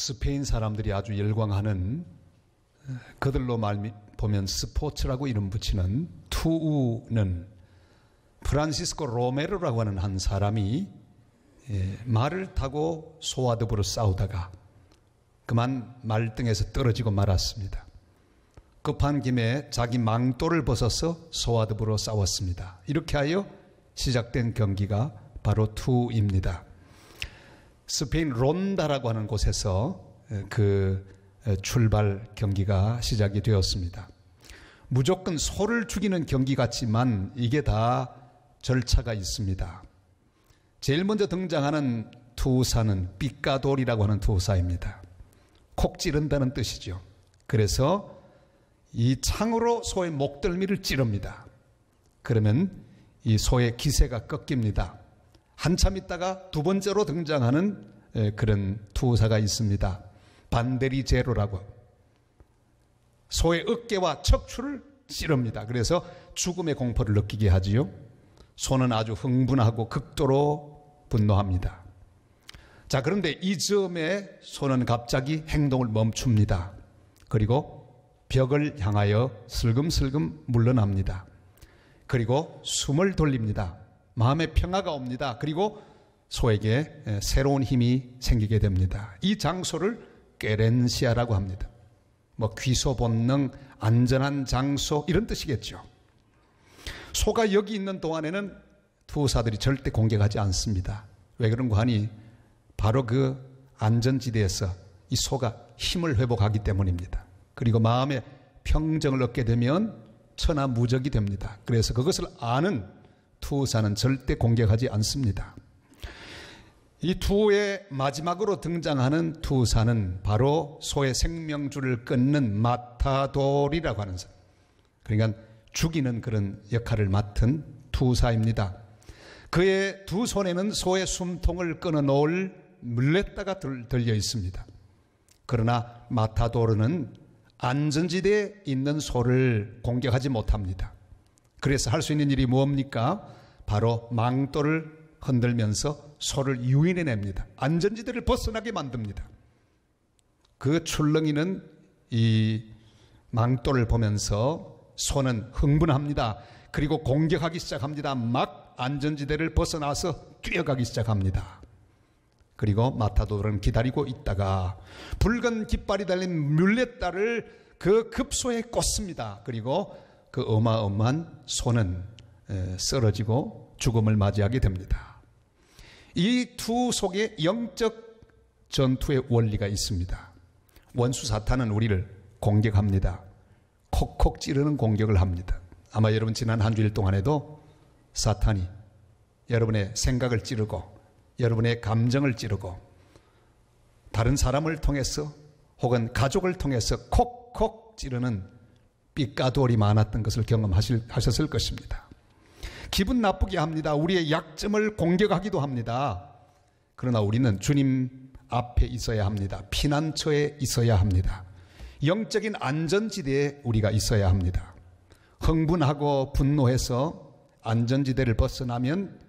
스페인 사람들이 아주 열광하는, 그들로 보면 스포츠라고 이름 붙이는 투우는 프란시스코 로메로라고 하는 한 사람이 말을 타고 소와드부로 싸우다가 그만 말등에서 떨어지고 말았습니다. 급한 김에 자기 망토를 벗어서 소와드부로 싸웠습니다. 이렇게 하여 시작된 경기가 바로 투입니다. 스페인 론다라고 하는 곳에서 그 출발 경기가 시작이 되었습니다. 무조건 소를 죽이는 경기 같지만 이게 다 절차가 있습니다. 제일 먼저 등장하는 투사는 삐까돌이라고 하는 투사입니다. 콕 찌른다는 뜻이죠. 그래서 이 창으로 소의 목덜미를 찌릅니다. 그러면 이 소의 기세가 꺾입니다. 한참 있다가 두 번째로 등장하는 그런 투사가 있습니다. 반데리제로라고. 소의 어깨와 척추를 찌릅니다. 그래서 죽음의 공포를 느끼게 하지요. 소는 아주 흥분하고 극도로 분노합니다. 자, 그런데 이 즈음에 소는 갑자기 행동을 멈춥니다. 그리고 벽을 향하여 슬금슬금 물러납니다. 그리고 숨을 돌립니다. 마음의 평화가 옵니다. 그리고 소에게 새로운 힘이 생기게 됩니다. 이 장소를 꾀렌시아라고 합니다. 귀소 본능, 안전한 장소 이런 뜻이겠죠. 소가 여기 있는 동안에는 투사들이 절대 공격하지 않습니다. 왜 그런가 하니 바로 그 안전지대에서 이 소가 힘을 회복하기 때문입니다. 그리고 마음의 평정을 얻게 되면 천하무적이 됩니다. 그래서 그것을 아는 투사는 절대 공격하지 않습니다. 이 투의 마지막으로 등장하는 투사는 바로 소의 생명줄을 끊는 마타돌이라고 하는 사람. 그러니까 죽이는 그런 역할을 맡은 투사입니다. 그의 두 손에는 소의 숨통을 끊어놓을 물레따가 들려 있습니다. 그러나 마타도르는 안전지대에 있는 소를 공격하지 못합니다. 그래서 할 수 있는 일이 뭡니까? 바로 망토를 흔들면서 소를 유인해냅니다. 안전지대를 벗어나게 만듭니다. 그 출렁이는 이 망토를 보면서 소는 흥분합니다. 그리고 공격하기 시작합니다. 막 안전지대를 벗어나서 뛰어가기 시작합니다. 그리고 마타도르는 기다리고 있다가 붉은 깃발이 달린 뮬레따를 그 급소에 꽂습니다. 그리고 그 어마어마한 소는 쓰러지고 죽음을 맞이하게 됩니다. 이 투 속에 영적 전투의 원리가 있습니다. 원수 사탄은 우리를 공격합니다. 콕콕 찌르는 공격을 합니다. 아마 여러분 지난 한 주일 동안에도 사탄이 여러분의 생각을 찌르고 여러분의 감정을 찌르고 다른 사람을 통해서 혹은 가족을 통해서 콕콕 찌르는 삐까돌이 많았던 것을 경험하셨을 것입니다. 기분 나쁘게 합니다. 우리의 약점을 공격하기도 합니다. 그러나 우리는 주님 앞에 있어야 합니다. 피난처에 있어야 합니다. 영적인 안전지대에 우리가 있어야 합니다. 흥분하고 분노해서 안전지대를 벗어나면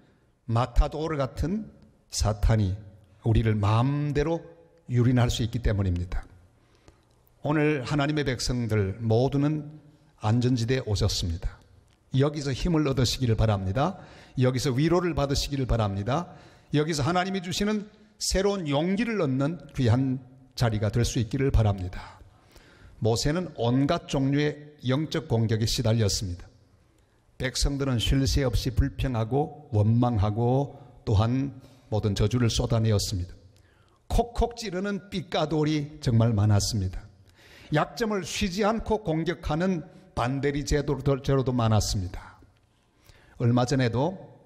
마타도르 같은 사탄이 우리를 마음대로 유린할 수 있기 때문입니다. 오늘 하나님의 백성들 모두는 안전지대에 오셨습니다. 여기서 힘을 얻으시기를 바랍니다. 여기서 위로를 받으시기를 바랍니다. 여기서 하나님이 주시는 새로운 용기를 얻는 귀한 자리가 될 수 있기를 바랍니다. 모세는 온갖 종류의 영적 공격에 시달렸습니다. 백성들은 쉴 새 없이 불평하고 원망하고 또한 모든 저주를 쏟아내었습니다. 콕콕 찌르는 삐까돌이 정말 많았습니다. 약점을 쉬지 않고 공격하는 반대리 제도도 많았습니다. 얼마 전에도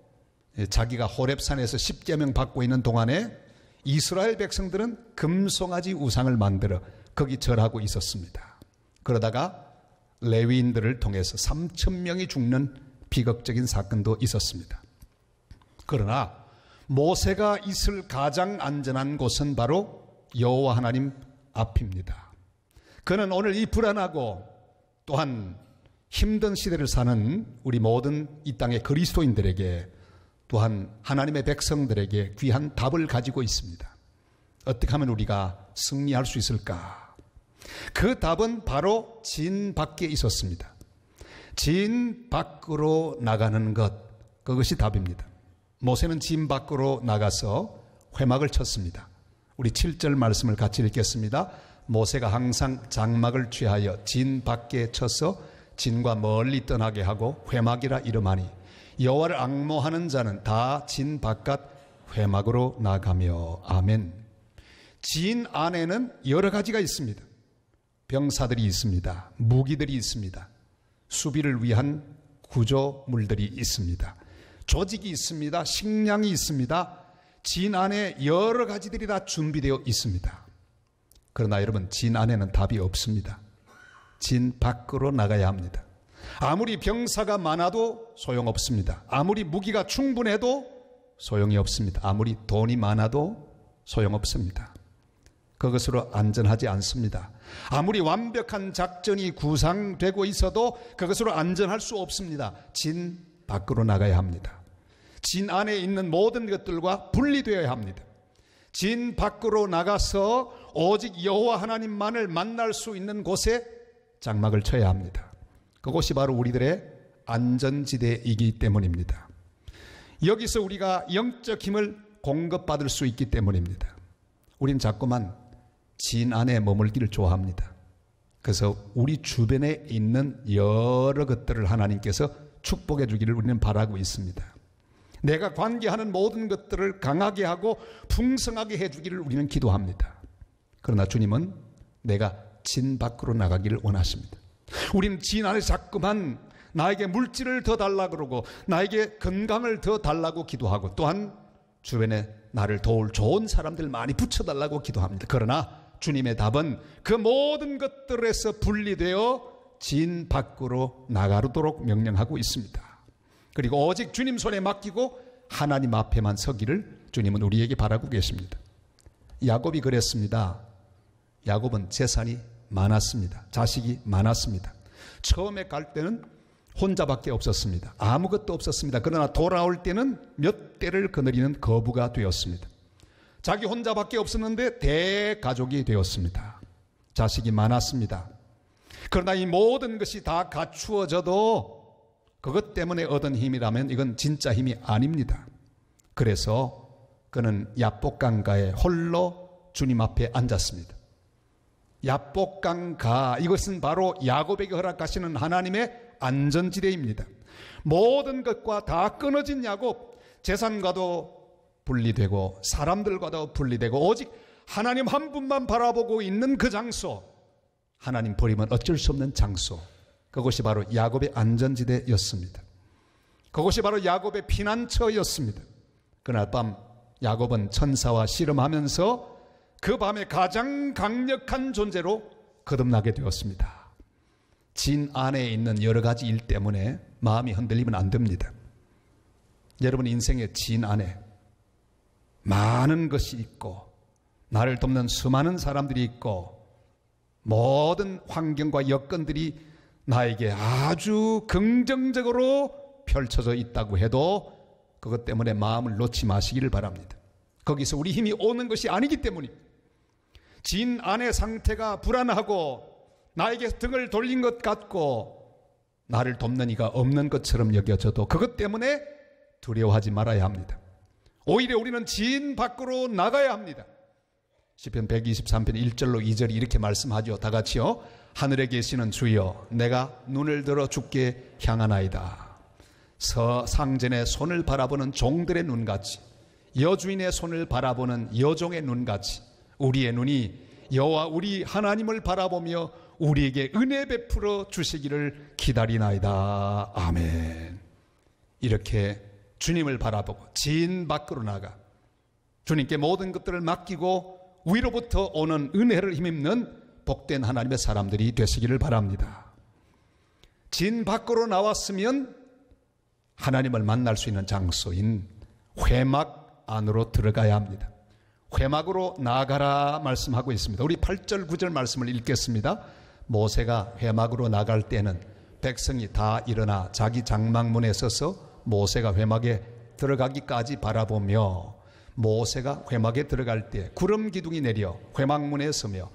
자기가 호렙산에서 십계명 받고 있는 동안에 이스라엘 백성들은 금송아지 우상을 만들어 거기 절하고 있었습니다. 그러다가 레위인들을 통해서 3,000명이 죽는 비극적인 사건도 있었습니다. 그러나 모세가 있을 가장 안전한 곳은 바로 여호와 하나님 앞입니다. 그는 오늘 이 불안하고 또한 힘든 시대를 사는 우리 모든 이 땅의 그리스도인들에게 또한 하나님의 백성들에게 귀한 답을 가지고 있습니다. 어떻게 하면 우리가 승리할 수 있을까? 그 답은 바로 진 밖에 있었습니다. 진 밖으로 나가는 것, 그것이 답입니다. 모세는 진 밖으로 나가서 회막을 쳤습니다. 우리 7절 말씀을 같이 읽겠습니다. 모세가 항상 장막을 취하여 진 밖에 쳐서 진과 멀리 떠나게 하고 회막이라 이름하니 여호와를 앙모하는 자는 다 진 바깥 회막으로 나가며. 아멘. 진 안에는 여러 가지가 있습니다. 병사들이 있습니다. 무기들이 있습니다. 수비를 위한 구조물들이 있습니다. 조직이 있습니다. 식량이 있습니다. 진 안에 여러 가지들이 다 준비되어 있습니다. 그러나 여러분, 진 안에는 답이 없습니다. 진 밖으로 나가야 합니다. 아무리 병사가 많아도 소용없습니다. 아무리 무기가 충분해도 소용이 없습니다. 아무리 돈이 많아도 소용없습니다. 그것으로 안전하지 않습니다. 아무리 완벽한 작전이 구상되고 있어도 그것으로 안전할 수 없습니다. 진 밖으로 나가야 합니다. 진 안에 있는 모든 것들과 분리되어야 합니다. 진 밖으로 나가서 오직 여호와 하나님만을 만날 수 있는 곳에 장막을 쳐야 합니다. 그곳이 바로 우리들의 안전지대이기 때문입니다. 여기서 우리가 영적 힘을 공급받을 수 있기 때문입니다. 우린 자꾸만 진 안에 머물기를 좋아합니다. 그래서 우리 주변에 있는 여러 것들을 하나님께서 축복해 주기를 우리는 바라고 있습니다. 내가 관계하는 모든 것들을 강하게 하고 풍성하게 해 주기를 우리는 기도합니다. 그러나 주님은 내가 진 밖으로 나가기를 원하십니다. 우리는 진 안에 자꾸만 나에게 물질을 더 달라 그러고 나에게 건강을 더 달라고 기도하고 또한 주변에 나를 도울 좋은 사람들 많이 붙여달라고 기도합니다. 그러나 주님의 답은 그 모든 것들에서 분리되어 진 밖으로 나가도록 명령하고 있습니다. 그리고 오직 주님 손에 맡기고 하나님 앞에만 서기를 주님은 우리에게 바라고 계십니다. 야곱이 그랬습니다. 야곱은 재산이 많았습니다. 자식이 많았습니다. 처음에 갈 때는 혼자밖에 없었습니다. 아무것도 없었습니다. 그러나 돌아올 때는 몇 대를 거느리는 거부가 되었습니다. 자기 혼자밖에 없었는데 대가족이 되었습니다. 자식이 많았습니다. 그러나 이 모든 것이 다 갖추어져도 그것 때문에 얻은 힘이라면 이건 진짜 힘이 아닙니다. 그래서 그는 야복강가에 홀로 주님 앞에 앉았습니다. 야복강가, 이것은 바로 야곱에게 허락하시는 하나님의 안전지대입니다. 모든 것과 다 끊어진 야곱, 재산과도 분리되고 사람들과도 분리되고 오직 하나님 한 분만 바라보고 있는 그 장소, 하나님 버리면 어쩔 수 없는 장소, 그것이 바로 야곱의 안전지대였습니다. 그것이 바로 야곱의 피난처였습니다. 그날 밤 야곱은 천사와 씨름하면서 그 밤에 가장 강력한 존재로 거듭나게 되었습니다. 진 안에 있는 여러 가지 일 때문에 마음이 흔들리면 안 됩니다. 여러분 인생의 진 안에 많은 것이 있고 나를 돕는 수많은 사람들이 있고 모든 환경과 여건들이 나에게 아주 긍정적으로 펼쳐져 있다고 해도 그것 때문에 마음을 놓지 마시기를 바랍니다. 거기서 우리 힘이 오는 것이 아니기 때문입니다. 진 안의 상태가 불안하고 나에게 등을 돌린 것 같고 나를 돕는 이가 없는 것처럼 여겨져도 그것 때문에 두려워하지 말아야 합니다. 오히려 우리는 진 밖으로 나가야 합니다. 시편 123편 1절로 2절이 이렇게 말씀하죠. 다 같이요. 하늘에 계시는 주여, 내가 눈을 들어 주께 향하나이다. 상전의 손을 바라보는 종들의 눈같이, 여주인의 손을 바라보는 여종의 눈같이 우리의 눈이 여호와 우리 하나님을 바라보며 우리에게 은혜 베풀어 주시기를 기다리나이다. 아멘. 이렇게 주님을 바라보고 진 밖으로 나가 주님께 모든 것들을 맡기고 위로부터 오는 은혜를 힘입는 복된 하나님의 사람들이 되시기를 바랍니다. 진 밖으로 나왔으면 하나님을 만날 수 있는 장소인 회막 안으로 들어가야 합니다. 회막으로 나가라 말씀하고 있습니다. 우리 8절 9절 말씀을 읽겠습니다. 모세가 회막으로 나갈 때는 백성이 다 일어나 자기 장막문에 서서 모세가 회막에 들어가기까지 바라보며 모세가 회막에 들어갈 때 구름 기둥이 내려 회막문에 서며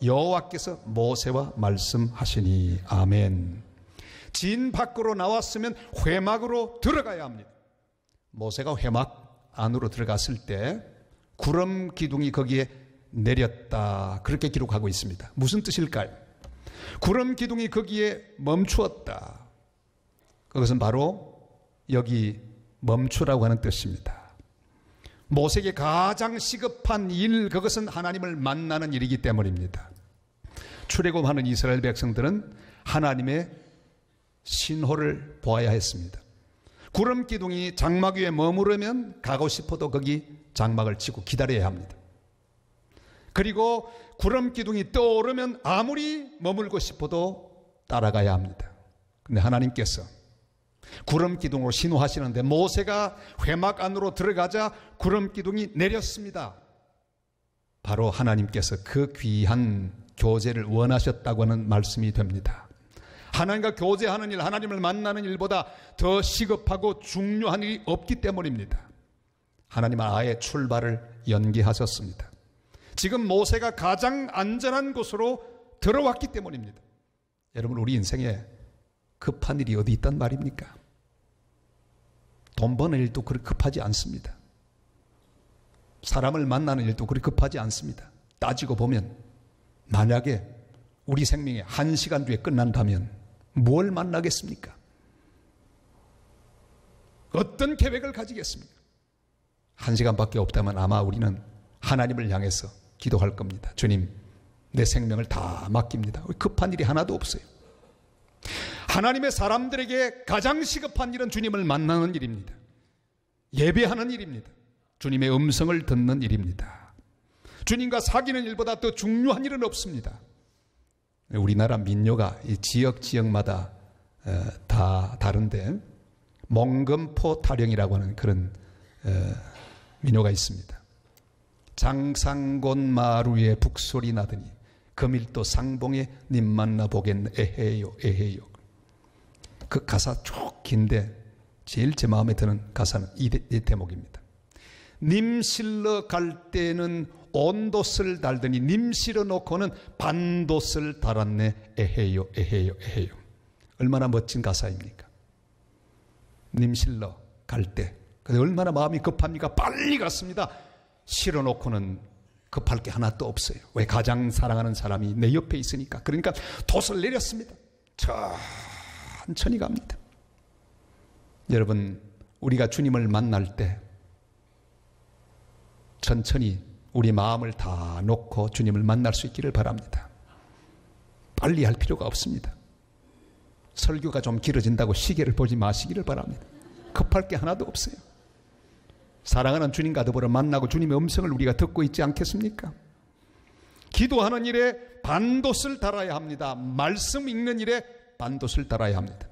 여호와께서 모세와 말씀하시니. 아멘. 진 밖으로 나왔으면 회막으로 들어가야 합니다. 모세가 회막 안으로 들어갔을 때 구름 기둥이 거기에 내렸다, 그렇게 기록하고 있습니다. 무슨 뜻일까요? 구름 기둥이 거기에 멈추었다. 그것은 바로 여기 멈추라고 하는 뜻입니다. 모세에게 가장 시급한 일, 그것은 하나님을 만나는 일이기 때문입니다. 출애굽하는 이스라엘 백성들은 하나님의 신호를 보아야 했습니다. 구름 기둥이 장막 위에 머무르면 가고 싶어도 거기 장막을 치고 기다려야 합니다. 그리고 구름 기둥이 떠오르면 아무리 머물고 싶어도 따라가야 합니다. 그런데 하나님께서 구름 기둥으로 신호하시는데 모세가 회막 안으로 들어가자 구름 기둥이 내렸습니다. 바로 하나님께서 그 귀한 교제를 원하셨다고 하는 말씀이 됩니다. 하나님과 교제하는 일, 하나님을 만나는 일보다 더 시급하고 중요한 일이 없기 때문입니다. 하나님은 아예 출발을 연기하셨습니다. 지금 모세가 가장 안전한 곳으로 들어왔기 때문입니다. 여러분, 우리 인생에 급한 일이 어디 있단 말입니까? 돈 버는 일도 그렇게 급하지 않습니다. 사람을 만나는 일도 그렇게 급하지 않습니다. 따지고 보면 만약에 우리 생명이 1시간 뒤에 끝난다면 뭘 만나겠습니까? 어떤 계획을 가지겠습니까? 1시간밖에 없다면 아마 우리는 하나님을 향해서 기도할 겁니다. 주님, 내 생명을 다 맡깁니다. 급한 일이 하나도 없어요. 하나님의 사람들에게 가장 시급한 일은 주님을 만나는 일입니다. 예배하는 일입니다. 주님의 음성을 듣는 일입니다. 주님과 사귀는 일보다 더 중요한 일은 없습니다. 우리나라 민요가 이 지역마다 다 다른데 몽금포 타령이라고 하는 그런 민요가 있습니다. 장상곤 마루에 북소리 나더니 금일도 상봉에 님 만나 보겠네 에헤요 에헤요. 그 가사 쭉 긴데 제일 제 마음에 드는 가사는 이 대목입니다. 님 실러 갈 때는 온돛을 달더니 님 실어 놓고는 반돛을 달았네 에헤요 에헤요 에헤요. 얼마나 멋진 가사입니까? 님 실러 갈 때 얼마나 마음이 급합니까? 빨리 갔습니다. 실어 놓고는 급할 게 하나도 없어요. 왜? 가장 사랑하는 사람이 내 옆에 있으니까. 그러니까 돛을 내렸습니다. 천천히 갑니다. 여러분, 우리가 주님을 만날 때 천천히 우리 마음을 다 놓고 주님을 만날 수 있기를 바랍니다. 빨리 할 필요가 없습니다. 설교가 좀 길어진다고 시계를 보지 마시기를 바랍니다. 급할 게 하나도 없어요. 사랑하는 주님과 더불어 만나고 주님의 음성을 우리가 듣고 있지 않겠습니까? 기도하는 일에 반돛을 달아야 합니다. 말씀 읽는 일에 반돛을 달아야 합니다.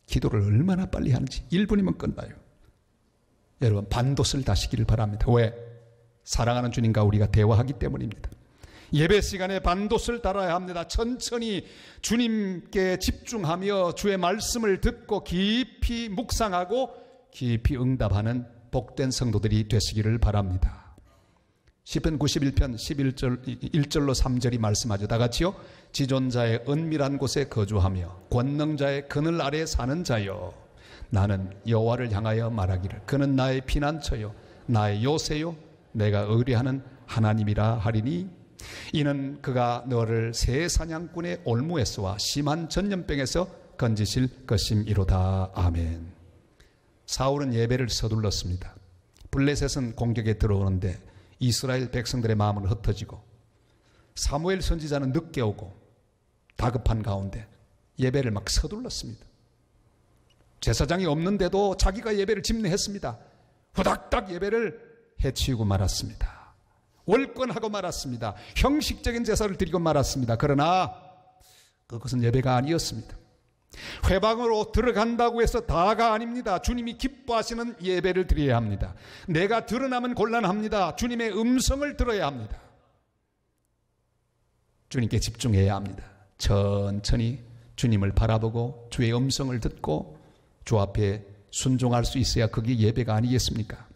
기도를 얼마나 빨리 하는지 1분이면 끝나요. 여러분, 반돛을 다시기를 바랍니다. 왜? 사랑하는 주님과 우리가 대화하기 때문입니다. 예배 시간에 반돛을 달아야 합니다. 천천히 주님께 집중하며 주의 말씀을 듣고 깊이 묵상하고 깊이 응답하는 복된 성도들이 되시기를 바랍니다. 시편 91편 1절로 3절이 말씀하죠. 다 같이요. 지존자의 은밀한 곳에 거주하며 권능자의 그늘 아래 사는 자여, 나는 여호와를 향하여 말하기를 그는 나의 피난처요 나의 요새요 내가 의뢰하는 하나님이라 하리니 이는 그가 너를 새 사냥꾼의 올무에서와 심한 전염병에서 건지실 것임이로다. 아멘. 사울은 예배를 서둘렀습니다. 블레셋은 공격에 들어오는데 이스라엘 백성들의 마음은 흩어지고 사무엘 선지자는 늦게 오고 다급한 가운데 예배를 막 서둘렀습니다. 제사장이 없는데도 자기가 예배를 집례했습니다. 후닥닥 예배를 해치우고 말았습니다. 월권하고 말았습니다. 형식적인 제사를 드리고 말았습니다. 그러나 그것은 예배가 아니었습니다. 회방으로 들어간다고 해서 다가 아닙니다. 주님이 기뻐하시는 예배를 드려야 합니다. 내가 드러나면 곤란합니다. 주님의 음성을 들어야 합니다. 주님께 집중해야 합니다. 천천히 주님을 바라보고 주의 음성을 듣고 주 앞에 순종할 수 있어야 그게 예배가 아니겠습니까?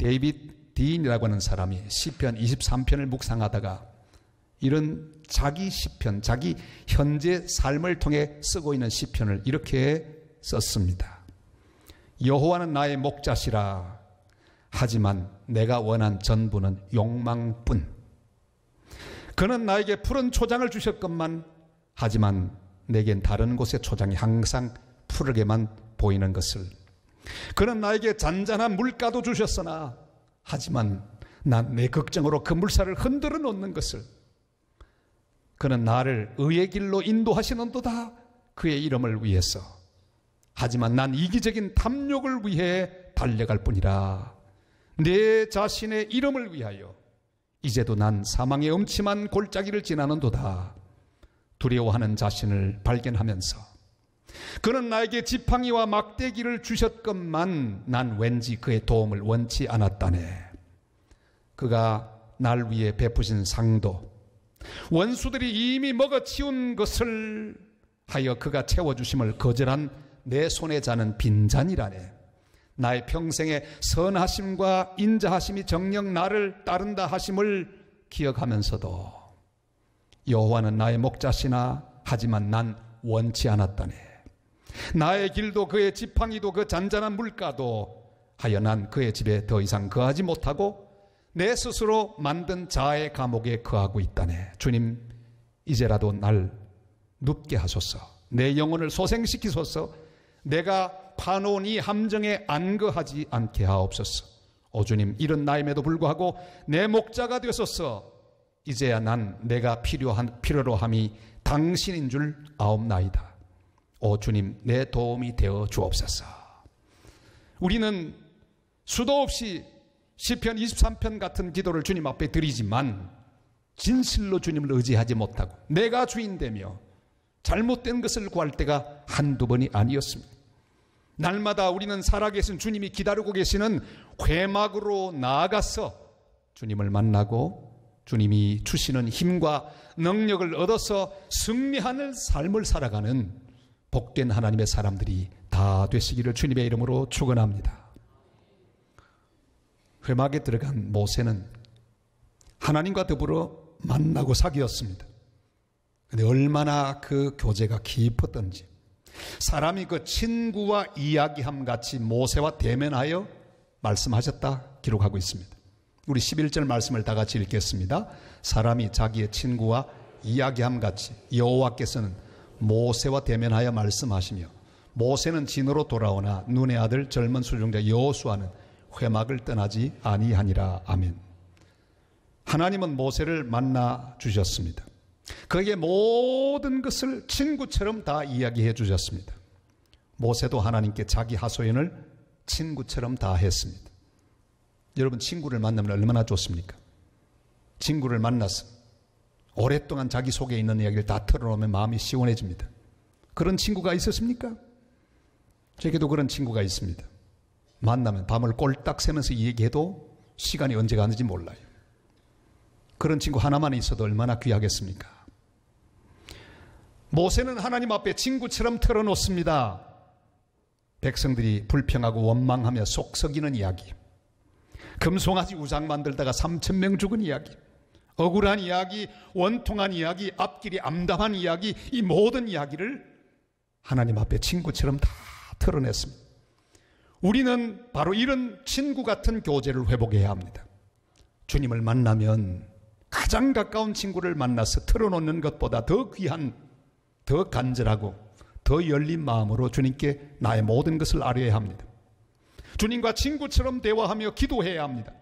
데이빗 딘이라고 하는 사람이 시편 23편을 묵상하다가 이런 자기 시편, 자기 현재 삶을 통해 쓰고 있는 시편을 이렇게 썼습니다. 여호와는 나의 목자시라. 하지만 내가 원한 전부는 욕망뿐. 그는 나에게 푸른 초장을 주셨건만 하지만 내겐 다른 곳의 초장이 항상 푸르게만 보이는 것을. 그는 나에게 잔잔한 물가도 주셨으나 하지만 난 내 걱정으로 그 물살을 흔들어 놓는 것을. 그는 나를 의의 길로 인도하시는도다 그의 이름을 위해서. 하지만 난 이기적인 탐욕을 위해 달려갈 뿐이라. 내 자신의 이름을 위하여 이제도 난 사망의 음침한 골짜기를 지나는도다. 두려워하는 자신을 발견하면서 그는 나에게 지팡이와 막대기를 주셨건만 난 왠지 그의 도움을 원치 않았다네. 그가 날 위해 베푸신 상도 원수들이 이미 먹어치운 것을 하여 그가 채워주심을 거절한 내 손에 자는 빈잔이라네. 나의 평생의 선하심과 인자하심이 정녕 나를 따른다 하심을 기억하면서도 여호와는 나의 목자시나 하지만 난 원치 않았다네. 나의 길도 그의 지팡이도 그 잔잔한 물가도 하여 난 그의 집에 더 이상 거하지 못하고 내 스스로 만든 자아의 감옥에 거하고 있다네. 주님, 이제라도 날 눕게 하소서. 내 영혼을 소생시키소서. 내가 파놓은 이 함정에 안거하지 않게 하옵소서. 오 주님, 이런 나임에도 불구하고 내 목자가 되소서. 이제야 난 내가 필요로 함이 당신인 줄 아옵나이다. 오 주님, 내 도움이 되어 주옵소서. 우리는 수도 없이 시편 23편 같은 기도를 주님 앞에 드리지만 진실로 주님을 의지하지 못하고 내가 주인되며 잘못된 것을 구할 때가 한두 번이 아니었습니다. 날마다 우리는 살아계신 주님이 기다리고 계시는 회막으로 나아가서 주님을 만나고 주님이 주시는 힘과 능력을 얻어서 승리하는 삶을 살아가는 복된 하나님의 사람들이 다 되시기를 주님의 이름으로 축원합니다. 회막에 들어간 모세는 하나님과 더불어 만나고 사귀었습니다. 그런데 얼마나 그 교제가 깊었던지, 사람이 그 친구와 이야기함 같이 모세와 대면하여 말씀하셨다 기록하고 있습니다. 우리 11절 말씀을 다 같이 읽겠습니다. 사람이 자기의 친구와 이야기함 같이 여호와께서는 모세와 대면하여 말씀하시며 모세는 진으로 돌아오나 눈의 아들 젊은 수종자 여호수아는 회막을 떠나지 아니하니라. 아멘. 하나님은 모세를 만나 주셨습니다. 그에게 모든 것을 친구처럼 다 이야기해 주셨습니다. 모세도 하나님께 자기 하소연을 친구처럼 다 했습니다. 여러분, 친구를 만나면 얼마나 좋습니까? 친구를 만나서 오랫동안 자기 속에 있는 이야기를 다 털어놓으면 마음이 시원해집니다. 그런 친구가 있었습니까? 제게도 그런 친구가 있습니다. 만나면 밤을 꼴딱 새면서 얘기해도 시간이 언제 가는지 몰라요. 그런 친구 하나만 있어도 얼마나 귀하겠습니까? 모세는 하나님 앞에 친구처럼 털어놓습니다. 백성들이 불평하고 원망하며 속 썩이는 이야기, 금송아지 우상 만들다가 3,000명 죽은 이야기, 억울한 이야기, 원통한 이야기, 앞길이 암담한 이야기, 이 모든 이야기를 하나님 앞에 친구처럼 다 털어냈습니다. 우리는 바로 이런 친구 같은 교제를 회복해야 합니다. 주님을 만나면 가장 가까운 친구를 만나서 털어놓는 것보다 더 귀한, 더 간절하고 더 열린 마음으로 주님께 나의 모든 것을 아뢰어야 합니다. 주님과 친구처럼 대화하며 기도해야 합니다.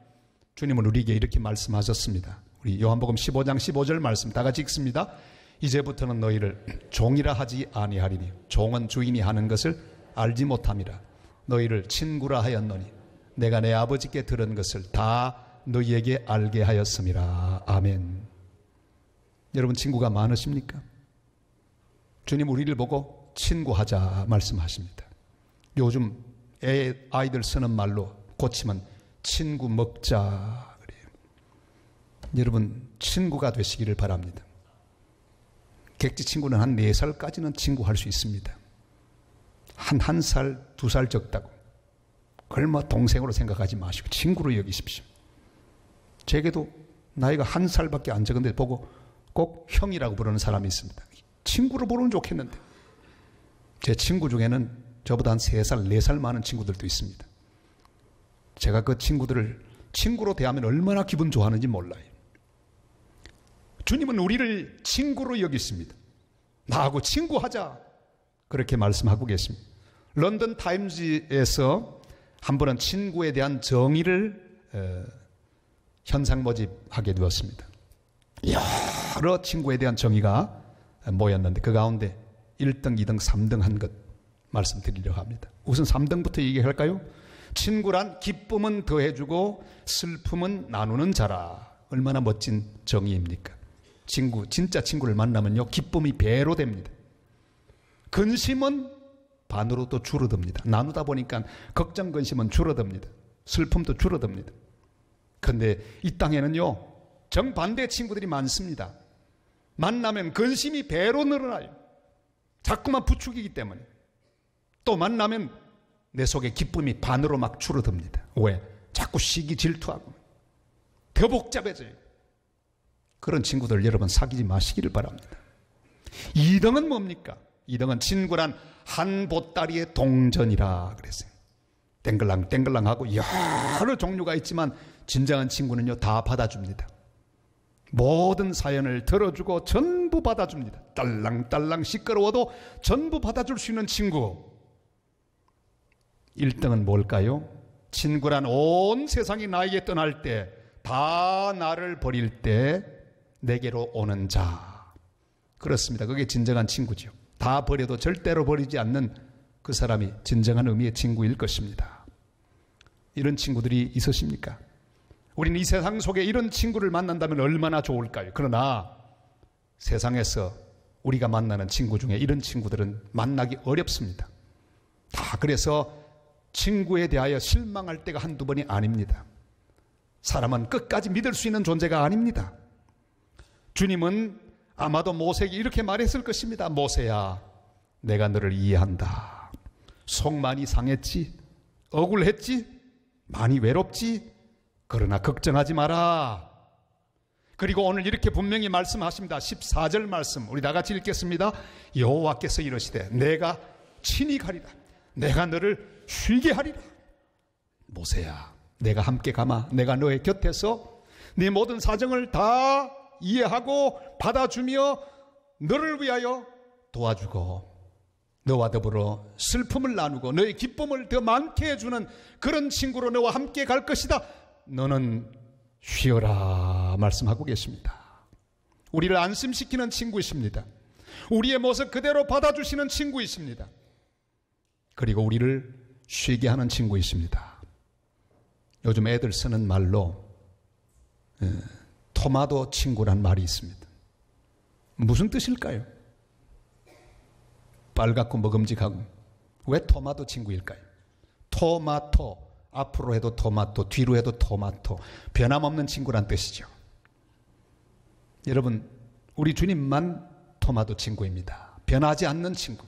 주님은 우리에게 이렇게 말씀하셨습니다. 우리 요한복음 15장 15절 말씀 다 같이 읽습니다. 이제부터는 너희를 종이라 하지 아니하리니 종은 주인이 하는 것을 알지 못함이라. 너희를 친구라 하였노니 내가 내 아버지께 들은 것을 다 너희에게 알게 하였음이라. 아멘. 여러분, 친구가 많으십니까? 주님 우리를 보고 친구하자 말씀하십니다. 요즘 아이들 쓰는 말로 고치면 친구 먹자 그래요. 여러분, 친구가 되시기를 바랍니다. 객지 친구는 한 4살까지는 친구할 수 있습니다. 한 1살, 2살 적다고. 그걸 뭐 동생으로 생각하지 마시고 친구로 여기십시오. 제게도 나이가 1살밖에 안 적은데 보고 꼭 형이라고 부르는 사람이 있습니다. 친구로 부르면 좋겠는데 제 친구 중에는 저보다 한 3살, 4살 많은 친구들도 있습니다. 제가 그 친구들을 친구로 대하면 얼마나 기분 좋아하는지 몰라요. 주님은 우리를 친구로 여기십니다. 나하고 친구하자 그렇게 말씀하고 계십니다. 런던 타임즈에서 한 번은 친구에 대한 정의를 현상 모집하게 되었습니다. 여러 친구에 대한 정의가 모였는데 그 가운데 1등, 2등, 3등 한 것 말씀드리려고 합니다. 우선 3등부터 얘기할까요? 친구란 기쁨은 더해주고 슬픔은 나누는 자라. 얼마나 멋진 정의입니까? 친구, 진짜 친구를 만나면요 기쁨이 배로 됩니다. 근심은 반으로 또 줄어듭니다. 나누다 보니까 걱정, 근심은 줄어듭니다. 슬픔도 줄어듭니다. 그런데 이 땅에는요 정반대 친구들이 많습니다. 만나면 근심이 배로 늘어나요. 자꾸만 부추기기 때문에. 또 만나면 내 속에 기쁨이 반으로 막 줄어듭니다. 왜? 자꾸 시기 질투하고 더 복잡해져요. 그런 친구들 여러분 사귀지 마시기를 바랍니다. 2등은 뭡니까? 2등은 친구란 한 보따리의 동전이라 그랬어요. 땡글랑 땡글랑하고 여러 종류가 있지만 진정한 친구는요 다 받아줍니다. 모든 사연을 들어주고 전부 받아줍니다. 딸랑딸랑 시끄러워도 전부 받아줄 수 있는 친구. 1등은 뭘까요? 친구란 온 세상이 나에게 떠날 때, 다 나를 버릴 때 내게로 오는 자. 그렇습니다. 그게 진정한 친구죠. 다 버려도 절대로 버리지 않는 그 사람이 진정한 의미의 친구일 것입니다. 이런 친구들이 있으십니까? 우리는 이 세상 속에 이런 친구를 만난다면 얼마나 좋을까요? 그러나 세상에서 우리가 만나는 친구 중에 이런 친구들은 만나기 어렵습니다. 다 그래서 친구에 대하여 실망할 때가 한두 번이 아닙니다. 사람은 끝까지 믿을 수 있는 존재가 아닙니다. 주님은 아마도 모세에게 이렇게 말했을 것입니다. 모세야, 내가 너를 이해한다. 속 많이 상했지? 억울했지? 많이 외롭지? 그러나 걱정하지 마라. 그리고 오늘 이렇게 분명히 말씀하십니다. 14절 말씀 우리 다같이 읽겠습니다. 여호와께서 이르시되 내가 친히 가리라. 내가 너를 쉬게 하리라. 모세야, 내가 함께 가마. 내가 너의 곁에서 네 모든 사정을 다 이해하고 받아주며 너를 위하여 도와주고 너와 더불어 슬픔을 나누고 너의 기쁨을 더 많게 해주는 그런 친구로 너와 함께 갈 것이다. 너는 쉬어라 말씀하고 계십니다. 우리를 안심시키는 친구이십니다. 우리의 모습 그대로 받아주시는 친구이십니다. 그리고 우리를 쉬게 하는 친구이십니다. 요즘 애들 쓰는 말로 토마토 친구란 말이 있습니다. 무슨 뜻일까요? 빨갛고 먹음직하고. 왜 토마토 친구일까요? 토마토, 앞으로 해도 토마토, 뒤로 해도 토마토, 변함없는 친구란 뜻이죠. 여러분, 우리 주님만 토마토 친구입니다. 변하지 않는 친구,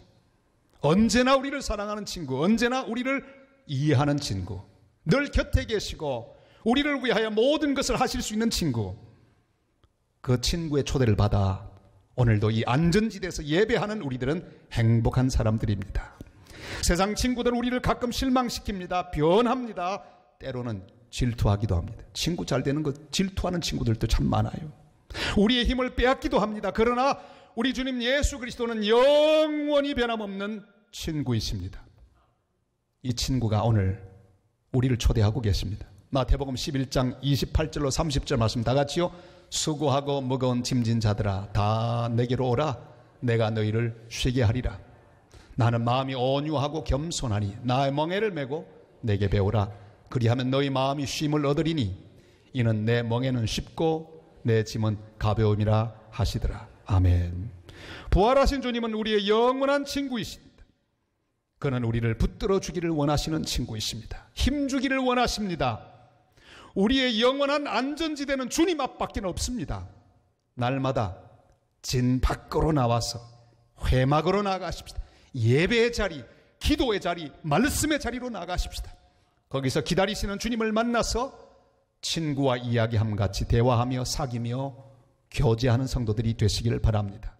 언제나 우리를 사랑하는 친구, 언제나 우리를 이해하는 친구, 늘 곁에 계시고 우리를 위하여 모든 것을 하실 수 있는 친구. 그 친구의 초대를 받아 오늘도 이 안전지대에서 예배하는 우리들은 행복한 사람들입니다. 세상 친구들은 우리를 가끔 실망시킵니다. 변합니다. 때로는 질투하기도 합니다. 친구 잘 되는 것 질투하는 친구들도 참 많아요. 우리의 힘을 빼앗기도 합니다. 그러나 우리 주님 예수 그리스도는 영원히 변함없는 친구이십니다. 이 친구가 오늘 우리를 초대하고 계십니다. 마태복음 11장 28절로 30절 말씀 다 같이요. 수고하고 무거운 짐진 자들아 다 내게로 오라. 내가 너희를 쉬게 하리라. 나는 마음이 온유하고 겸손하니 나의 멍에를 메고 내게 배우라. 그리하면 너희 마음이 쉼을 얻으리니 이는 내 멍에는 쉽고 내 짐은 가벼움이라 하시더라. 아멘. 부활하신 주님은 우리의 영원한 친구이십니다. 그는 우리를 붙들어 주기를 원하시는 친구이십니다. 힘 주기를 원하십니다. 우리의 영원한 안전지대는 주님 앞밖에 없습니다. 날마다 진 밖으로 나와서 회막으로 나가십시다. 예배의 자리, 기도의 자리, 말씀의 자리로 나가십시다. 거기서 기다리시는 주님을 만나서 친구와 이야기함 같이 대화하며 사귀며 교제하는 성도들이 되시기를 바랍니다.